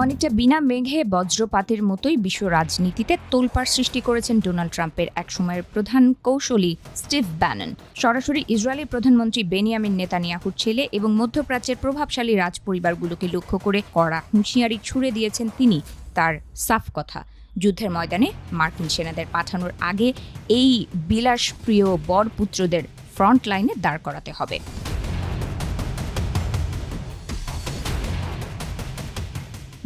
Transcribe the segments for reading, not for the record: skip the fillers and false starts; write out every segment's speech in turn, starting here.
অনেকটা বিনা মেঘে বজ্রপাতের মতোই বিশ্ব রাজনীতিতে তোলপাড় সৃষ্টি করেছেন ডোনাল্ড ট্রাম্পের একসময়ের প্রধান কৌশলী স্টিভ ব্যানন। সরাসরি ইসরায়েলি প্রধানমন্ত্রী বেনিয়ামিন নেতানিয়াহুর ছেলে এবং মধ্যপ্রাচ্যের প্রভাবশালী রাজ পরিবারগুলোকে লক্ষ্য করে কড়া হুঁশিয়ারি ছুড়ে দিয়েছেন তিনি। তার সাফ কথা, যুদ্ধের ময়দানে মার্কিন সেনাদের পাঠানোর আগে এই বিলাসপ্রিয় বরপুত্রদের ফ্রন্ট লাইনে দাঁড় করাতে হবে।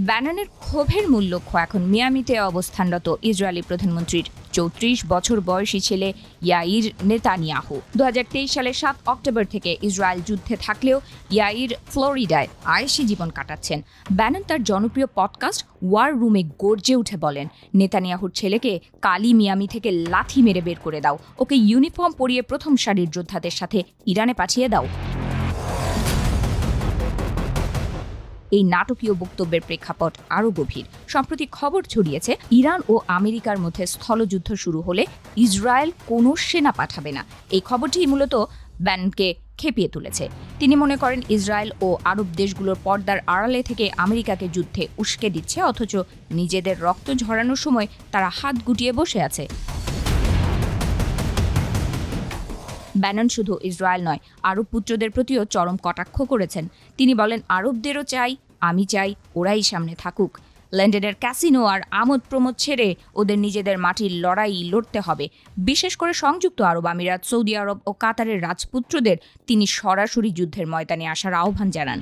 ব্যাননের ক্ষোভের মূল লক্ষ্য এখন মিয়ামিতে অবস্থানরত ইসরায়েলি প্রধানমন্ত্রীর ৩৪ বছর বয়সী ছেলে ইয়াইর নেতানিয়াহু। ২০২৩ সালের ৭ অক্টোবর থেকে ইসরায়েল যুদ্ধে থাকলেও ইয়াইর ফ্লোরিডায় আয়েশি জীবন কাটাচ্ছেন। ব্যানন তার জনপ্রিয় পডকাস্ট ওয়ার রুমে গর্জে উঠে বলেন, নেতানিয়াহুর ছেলেকে কালই মিয়ামি থেকে লাথি মেরে বের করে দাও, ওকে ইউনিফর্ম পরিয়ে প্রথম সারির যোদ্ধাদের সাথে ইরানে পাঠিয়ে দাও। এই নাটকীয় বক্তব্যের প্রেক্ষাপট আরও গভীর। সম্প্রতি খবর ছড়িয়েছে, ইরান ও আমেরিকার মধ্যে স্থলযুদ্ধ শুরু হলে ইসরায়েল কোনো সেনা পাঠাবে না। এই খবরটি মূলত ব্যাননকে খেপিয়ে তুলেছে। তিনি মনে করেন, ইসরায়েল ও আরব দেশগুলোর পর্দার আড়ালে থেকে আমেরিকাকে যুদ্ধে উস্কে দিচ্ছে, অথচ নিজেদের রক্ত ঝরানোর সময় তারা হাত গুটিয়ে বসে আছে। ব্যানন শুধু ইসরায়েল নয়, আরব পুত্রদের প্রতিও চরম কটাক্ষ করেছেন। তিনি বলেন, আরবদেরও চাই, আমি চাই, ওরাই সামনে থাকুক। লন্ডনের ক্যাসিনো আর আমোদ প্রমোদ ছেড়ে ওদের নিজেদের মাটির লড়াই লড়তে হবে। বিশেষ করে সংযুক্ত আরব আমিরাত, সৌদি আরব ও কাতারের রাজপুত্রদের তিনি সরাসরি যুদ্ধের ময়দানে আসার আহ্বান জানান।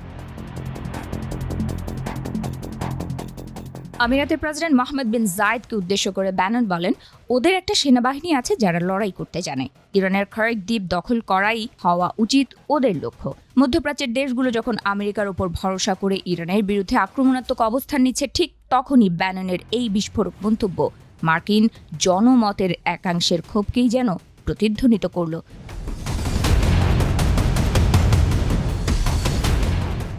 আমিরাতের প্রেসিডেন্ট মোহাম্মদ বিন জায়েদকে উদ্দেশ্য করে ব্যানন বলেন, ওদের একটা সেনাবাহিনী আছে যারা লড়াই করতে জানে। ইরানের খয়েক দ্বীপ দখল করাই হওয়া উচিত ওদের লক্ষ্য। মধ্যপ্রাচ্যের দেশগুলো যখন আমেরিকার উপর ভরসা করে ইরানের বিরুদ্ধে আক্রমণাত্মক অবস্থান নিচ্ছে, ঠিক তখনই ব্যাননের এই বিস্ফোরক মন্তব্য মার্কিন জনমতের একাংশের ক্ষোভকেই যেন প্রতিধ্বনিত করল।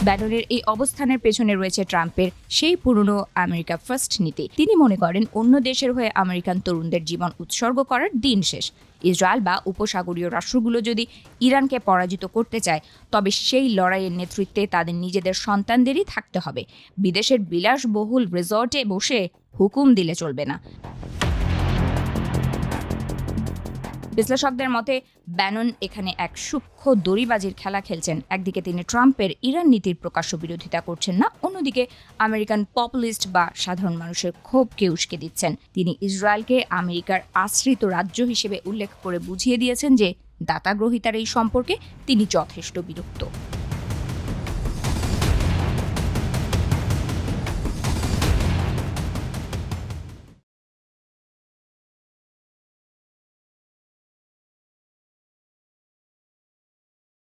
ব্যাননের এই অবস্থানের পেছনে রয়েছে ট্রাম্পের সেই পুরনো আমেরিকা ফার্স্ট নীতি। তিনি মনে করেন, অন্য দেশের হয়ে আমেরিকান তরুণদের জীবন উৎসর্গ করার দিন শেষ। ইসরায়েল বা উপসাগরীয় রাষ্ট্রগুলো যদি ইরানকে পরাজিত করতে চায়, তবে সেই লড়াইয়ের নেতৃত্বে তাদের নিজেদের সন্তানদেরই থাকতে হবে। বিদেশের বিলাসবহুল রিসর্টে বসে হুকুম দিলে চলবে না। বিশ্লেষকদের মতে, ব্যানন এখানে এক সূক্ষ্ম দড়িবাজির খেলা খেলছেন। একদিকে তিনি ট্রাম্পের ইরান নীতির প্রকাশ্য বিরোধিতা করছেন না, অন্যদিকে আমেরিকান পপুলিস্ট বা সাধারণ মানুষের ক্ষোভকে উস্কে দিচ্ছেন। তিনি ইসরায়েলকে আমেরিকার আশ্রিত রাজ্য হিসেবে উল্লেখ করে বুঝিয়ে দিয়েছেন যে দাতাগ্রহিতার এই সম্পর্কে তিনি যথেষ্ট বিরক্ত।